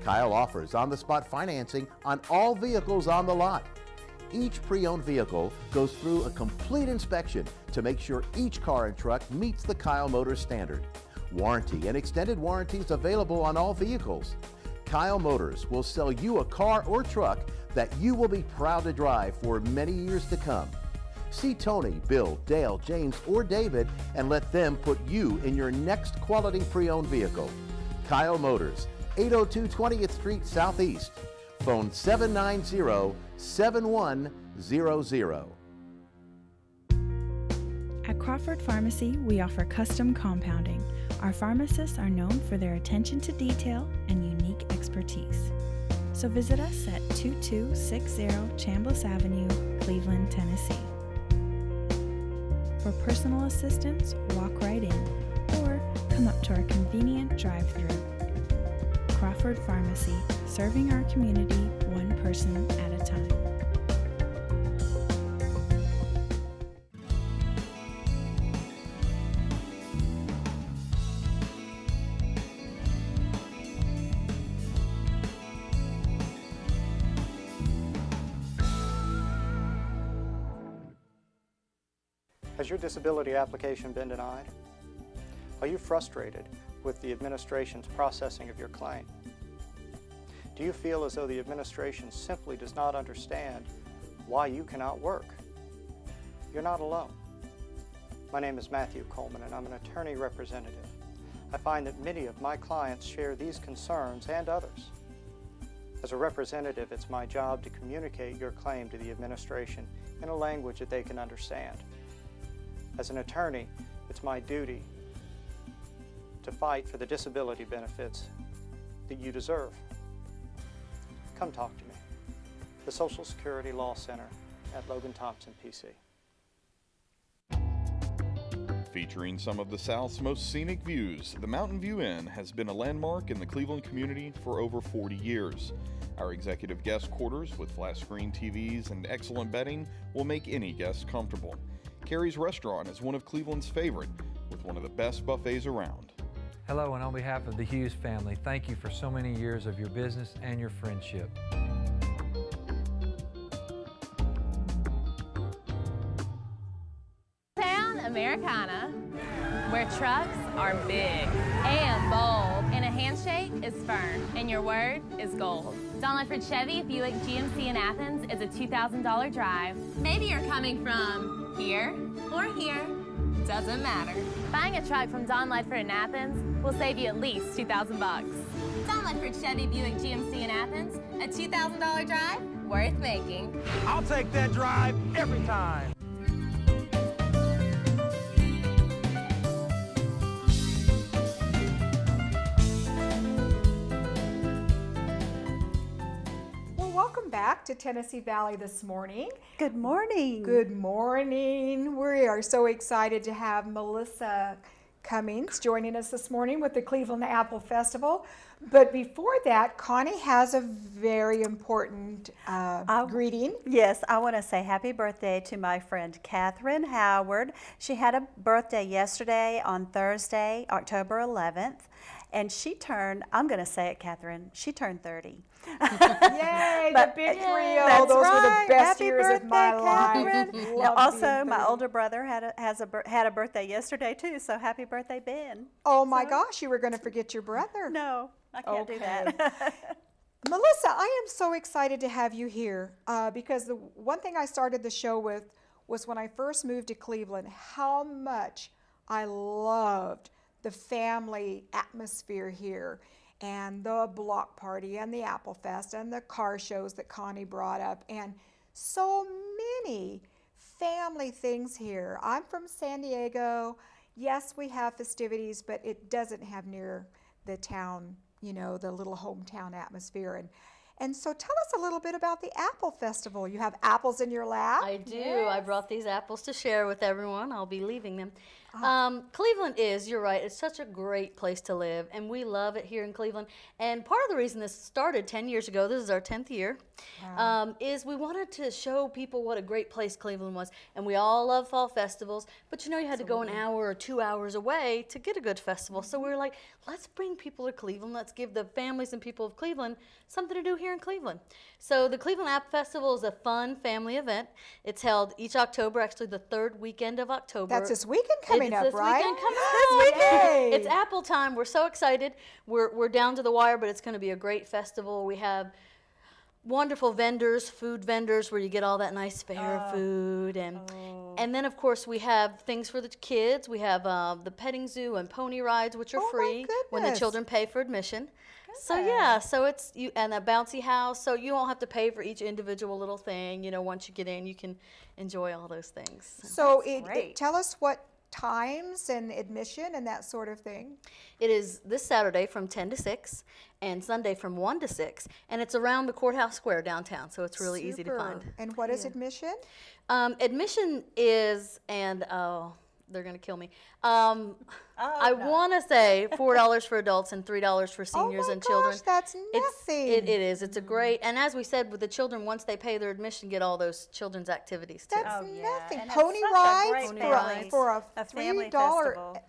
Kyle offers on-the-spot financing on all vehicles on the lot. Each pre-owned vehicle goes through a complete inspection to make sure each car and truck meets the Kyle Motors standard. Warranty and extended warranties available on all vehicles. Kyle Motors will sell you a car or truck that you will be proud to drive for many years to come. See Tony, Bill, Dale, James, or David and let them put you in your next quality pre-owned vehicle. Kyle Motors, 802 20th Street Southeast. Phone 790-7100. At Crawford Pharmacy, we offer custom compounding. Our pharmacists are known for their attention to detail and unique expertise. So visit us at 2260 Chambliss Avenue, Cleveland, Tennessee. For personal assistance, walk right in or come up to our convenient drive-thru. Crawford Pharmacy, serving our community one person at a time. Has your disability application been denied? Are you frustrated with the administration's processing of your claim? Do you feel as though the administration simply does not understand why you cannot work? You're not alone. My name is Matthew Coleman, and I'm an attorney representative. I find that many of my clients share these concerns and others. As a representative, it's my job to communicate your claim to the administration in a language that they can understand. As an attorney, it's my duty to fight for the disability benefits that you deserve. Come talk to me. The Social Security Law Center at Logan Thompson, PC. Featuring some of the South's most scenic views, the Mountain View Inn has been a landmark in the Cleveland community for over 40 years. Our executive guest quarters with flat screen TVs and excellent bedding will make any guest comfortable. Carrie's Restaurant is one of Cleveland's favorite, with one of the best buffets around. Hello, and on behalf of the Hughes family, thank you for so many years of your business and your friendship. Town Americana, where trucks are big and bold, and a handshake is firm, and your word is gold. Don Ledford Chevy Buick GMC in Athens is a $2,000 drive. Maybe you're coming from here or here, doesn't matter. Buying a truck from Don Ledford in Athens will save you at least $2,000 bucks. Don Ledford Chevy Buick GMC in Athens, a $2,000 drive worth making. I'll take that drive every time. Welcome back to Tennessee Valley this morning. Good morning. Good morning. We are so excited to have Melissa Cummings joining us this morning with the Cleveland Apple Festival. But before that, Connie has a very important greeting. Yes, I want to say happy birthday to my friend Catherine Howard. She had a birthday yesterday on Thursday, October 11th. And she turned, I'm going to say it, Catherine, she turned 30. Yay, the big 3-0. That's Those right. were the best Happy years birthday, of my life. Catherine. Now, also, my older brother had a birthday yesterday, too, so happy birthday, Ben. Oh, my gosh, you were going to forget your brother. No, I can't do that. Melissa, I am so excited to have you here because the one thing I started the show with was when I first moved to Cleveland, how much I loved the family atmosphere here and the block party and the Apple Fest and the car shows that Connie brought up and so many family things here. I'm from San Diego. Yes, we have festivities, but it doesn't have near the town, you know, the little hometown atmosphere. And so tell us a little bit about the Apple Festival. You have apples in your lap? I do. Yes. I brought these apples to share with everyone. I'll be leaving them. Cleveland is, you're right, it's such a great place to live, and we love it here in Cleveland. And part of the reason this started 10 years ago, this is our 10th year, is we wanted to show people what a great place Cleveland was. And we all love fall festivals, but you know you had to go an hour or 2 hours away to get a good festival. So we were like, let's bring people to Cleveland. Let's give the families and people of Cleveland something to do here in Cleveland. So the Cleveland Apple Festival is a fun family event. It's held each October, actually the third weekend of October. That's this weekend coming up, right? Weekend coming up. This weekend. It's Apple time. We're so excited. We're down to the wire, but it's going to be a great festival. We have wonderful vendors, food vendors, where you get all that nice fair food, and then of course we have things for the kids. We have the petting zoo and pony rides, which are free when the children pay for admission. So yeah, so it's you and a bouncy house, so you won't have to pay for each individual little thing. You know, once you get in, you can enjoy all those things. So tell us what times and admission and that sort of thing. It is this Saturday from 10 to 6 and Sunday from 1 to 6, and it's around the courthouse square downtown, so it's really easy to find. And what is admission? Admission is, and they're going to kill me. I want to say $4 for adults and $3 for seniors and children. That's nothing. It is. It's a great, and as we said, with the children, once they pay their admission, get all those children's activities too. That's nothing. Pony rides for a family $3. Festival.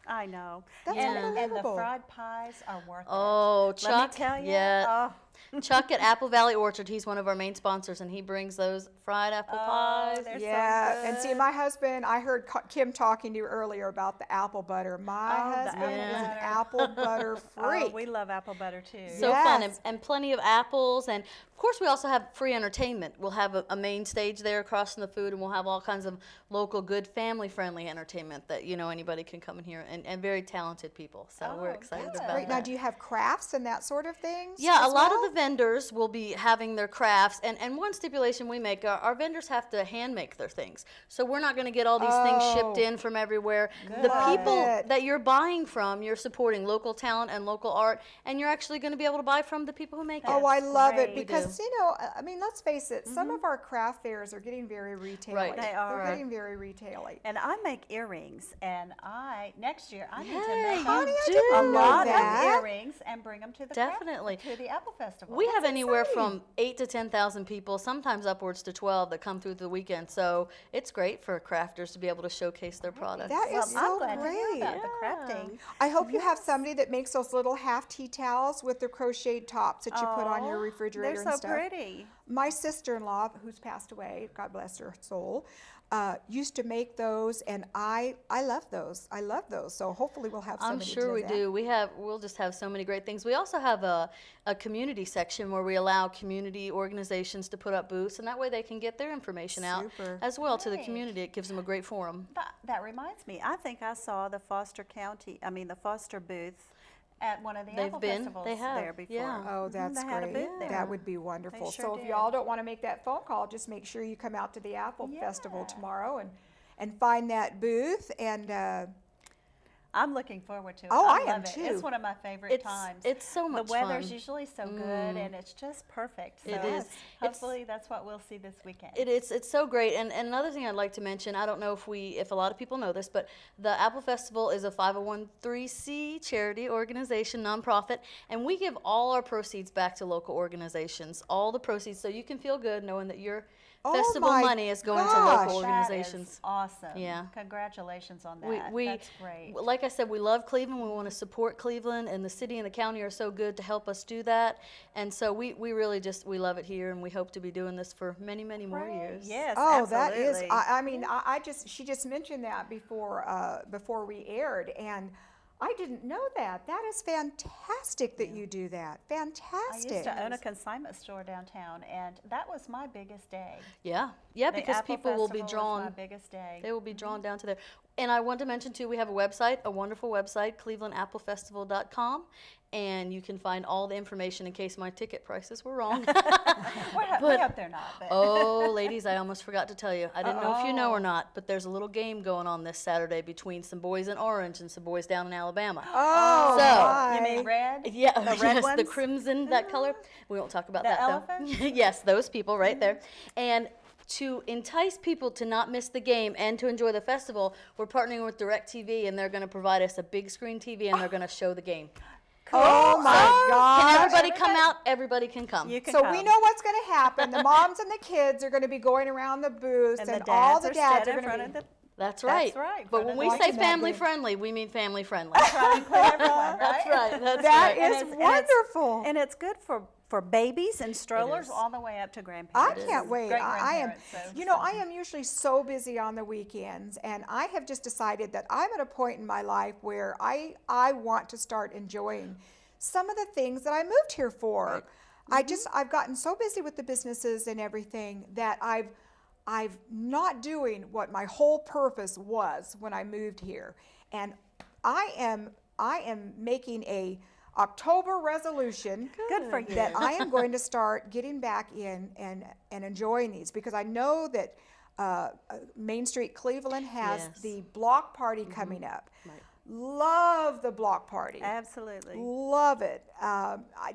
I know. That's and the unbelievable. fried pies are worth it. Oh, Chuck. Let me tell you. Yeah. Oh, Chuck at Apple Valley Orchard, he's one of our main sponsors, and he brings those fried apple pies. they're so Yeah, and good. see, my husband, I heard Kim talking to you earlier about the apple butter. My husband is an apple butter freak. Oh, we love apple butter too. So fun, Yes. and plenty of apples, and of course we also have free entertainment. We'll have a main stage there across from the food, and we'll have all kinds of local, good, family-friendly entertainment that anybody can come in here, and very talented people. So we're excited about Great. that. Now, do you have crafts and that sort of things? Yeah, as a lot well? of the vendors will be having their crafts, and one stipulation we make, our vendors have to hand make their things. So we're not going to get all these things shipped in from everywhere. The people that you're buying from, you're supporting local talent and local art, and you're actually going to be able to buy from the people who make it. Oh, I love it We because, do. I mean, let's face it, some of our craft fairs are getting very retail. Right. They are. They're getting very retail. And I make earrings, and next year I need to Yay, make Honey, I you didn't a do. know lot that. of earrings and bring them to the Definitely. to the Apple Festival. We have That's anywhere exciting. from 8 to 10,000 people, sometimes upwards to 12 that come through the weekend. So it's great for crafters to be able to showcase their products. That Well, is I'm so glad to hear great. about the crafting. I hope you have somebody that makes those little half tea towels with the crocheted tops that you put on your Oh, refrigerator they're and so stuff. pretty. My sister-in-law, who's passed away, God bless her soul, used to make those, and I love those. I love those. So hopefully we'll have I'm somebody sure to we that. do. We'll just have so many great things. We also have a community section where we allow community organizations to put up booths, and that way they can get their information out Super. as well to the Great. community. It gives them a great forum. That reminds me. I think I saw the Foster booth at one of the They've Apple been. Festivals They have. there before. Yeah. Oh, that's they had a great. booth there. That would be wonderful. sure So if did. y'all don't want to make that phone call, just make sure you come out to the Apple Festival Yeah. tomorrow and find that booth. And I'm looking forward to it. Oh, I love am it. too. It's one of my favorite times. It's so much The weather's fun. usually so good, and it's just perfect. So It is. Hopefully, that's what we'll see this weekend. It's so great. And another thing I'd like to mention, I don't know if a lot of people know this, but the Apple Festival is a 501c charity organization, nonprofit, and we give all our proceeds back to local organizations. All the proceeds, so you can feel good knowing that your festival my money is going to gosh. local That is organizations. awesome. Yeah. Congratulations on that. We That's great. Like I said, we love Cleveland. We want to support Cleveland, and the city and the county are so good to help us do that. And so we really we love it here, and we hope to be doing this for many, many more Great. years. Yes, oh, absolutely. that is. I mean, she just mentioned that before we aired, and I didn't know that. That is fantastic that you do that. I Fantastic. used to own a consignment store downtown, and that was my biggest day. Yeah, The because Apple people will be Festival was my drawn. biggest day. They will be drawn down to there. And I want to mention too, we have a website, a wonderful website, clevelandapplepfestival.com, and you can find all the information in case my ticket prices were wrong. We hope they're not. But Oh, ladies, I almost forgot to tell you. I didn't know if you know or not, but there's a little game going on this Saturday between some boys in Orange and some boys down in Alabama. Oh, So- my. you mean red? Yeah, The red yes, the ones? crimson, that color. We won't talk about The that elephant? though. Yes, those people right there. And to entice people to not miss the game and to enjoy the festival, we're partnering with DirecTV, and they're going to provide us a big screen TV, and they're going to show the game. Oh my Can gosh. everybody come out? Everybody can come. You can So come. we know what's going to happen. The moms and the kids are going to be going around the booths, And and the all dads the are dads standing are in going front to of be. the That's right. right, But front when of we the say watching that family game. friendly, we mean family friendly. Try to include everyone, right? That's right. That's That right. is wonderful. And it's good for babies and strollers is. all the way up to I grandparents. can't wait. I am, Great-grandparents, so- you know, I am usually so busy on the weekends, and I have just decided that I'm at a point in my life where I want to start enjoying some of the things that I moved here for. I've gotten so busy with the businesses and everything that I've not doing what my whole purpose was when I moved here. And I am making a October resolution Good for you. that I am going to start getting back in and enjoying these, because I know that Main Street Cleveland has Yes. the block party coming up. Love the block party. Absolutely. Love it.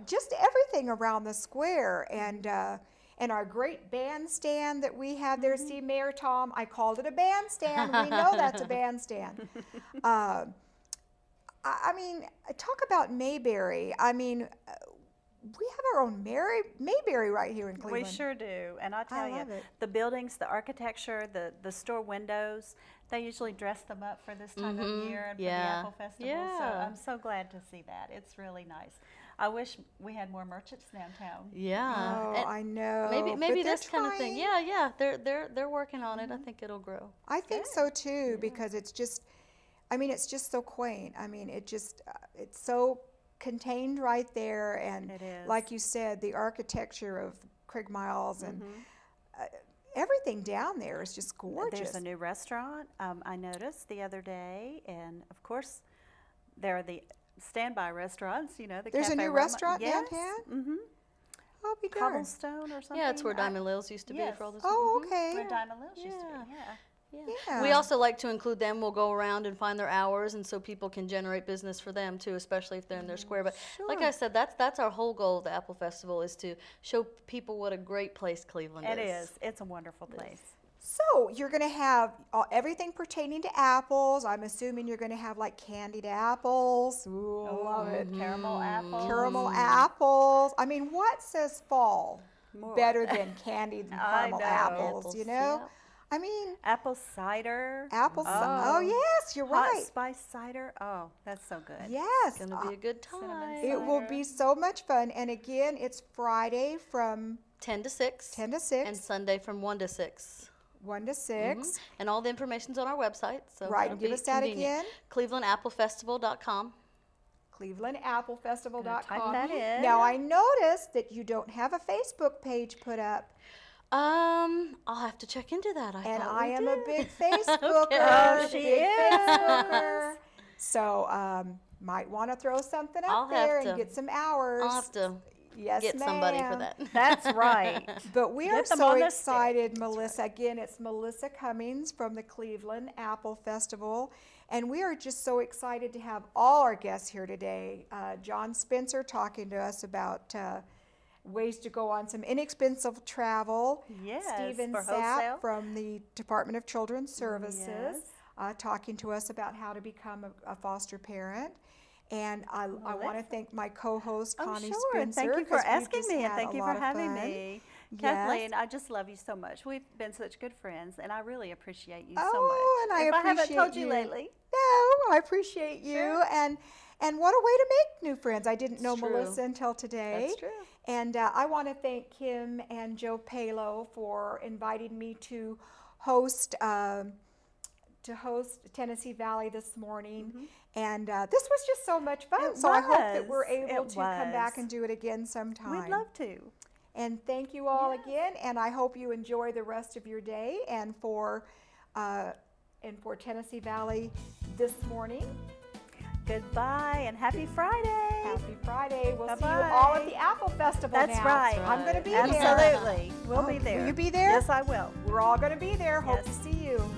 Just everything around the square, and our great bandstand that we have there. See, Mayor Tom, I called it a bandstand. We know that's a bandstand. I mean, talk about Mayberry. I mean, we have our own Mayberry right here in Cleveland. We sure do. And I tell you, love it. the buildings, the architecture, the store windows, They usually dress them up for this time of year and for the Yeah. Apple Festival. Yeah. So I'm so glad to see that. It's really nice. I wish we had more merchants downtown. Yeah. Oh, And I know. Maybe but maybe they're this kind of thing. trying. Yeah, they're working on it. I think it'll grow. I think so too, because it's just, I mean, it's just so quaint. I mean, it's so contained right there, and It is. like you said, the architecture of Craig Miles and everything down there is just gorgeous. There's a new restaurant I noticed the other day, and of course, there are the standby restaurants. You know, the There's a Cafe new Roma. restaurant Yes. downtown? Mm-hmm. Oh, be darned. Cobblestone or something. Yeah, it's where Diamond Lils used to be yes. for all this. Oh, Mhm. okay. Where Diamond Lils used to Yeah. be. Yeah. Yeah. We also like to include them. We'll go around and find their hours, and so people can generate business for them too, especially if they're in their square. But like I said, that's our whole goal of the Apple Festival, is to show people what a great place Cleveland is. It is. It's a wonderful place. So you're going to have everything pertaining to apples. I'm assuming you're going to have like candied apples. Ooh, I love it. Caramel apples. Caramel apples. I mean, what says fall More. better than candied and I caramel know. apples, you know? yeah. I mean, Apple cider. oh yes, you're Hot right. spice cider. Oh, that's so good. Yes. It's gonna be a good time. It will be so much fun. And again, it's Friday from 10 to 6. 10 to 6. And Sunday from 1 to 6. 1 to 6. Mhm. And all the information's on our website. So Right, it'll give be us that convenient. again. ClevelandAppleFestival.com. ClevelandAppleFestival.com. Type that in. Now, I noticed that you don't have a Facebook page put up. I'll have to check into that. And thought I we am a did. big Facebooker. Okay. Oh, she big is. Facebooker. So, might want to throw something up I'll there have and to- get some hours. I'll have to Yes, get somebody for ma'am. that. That's right. But we are Get them so on the excited, Melissa. Again, it's Melissa Cummings from the Cleveland Apple Festival. And we are just so excited to have all our guests here today. John Spencer talking to us about ways to go on some inexpensive travel. Yes, Stephen for Sapp wholesale. from the Department of Children's Services Yes. talking to us about how to become a foster parent. And I want to thank my co-host, Connie sure. Spencer. Thank you for 'cause we've asking just me, and had thank a you lot for of having fun. me. Yes. Kathleen, I just love you so much. We've been such good friends, and I really appreciate you so much. Oh, and I if I haven't appreciate told you you. lately. No, I appreciate you. Sure. And what a way to make new friends. I didn't know It's true. Melissa until today. That's true. And I want to thank Kim and Joe Palo for inviting me to host Tennessee Valley this morning. And this was just so much fun. It so I hope that we're was. able It to come back was. and do it again sometime. We'd love to. And thank you all again. And I hope you enjoy the rest of your day. And for Tennessee Valley this morning, Goodbye and happy Friday. happy Friday. We'll see you Bye-bye. all at the Apple Festival That's now. right. I'm going to be there. Absolutely. We'll Oh, be there. will you be there? Yes, I will. We're all going to be there. Hope Yes. to see you.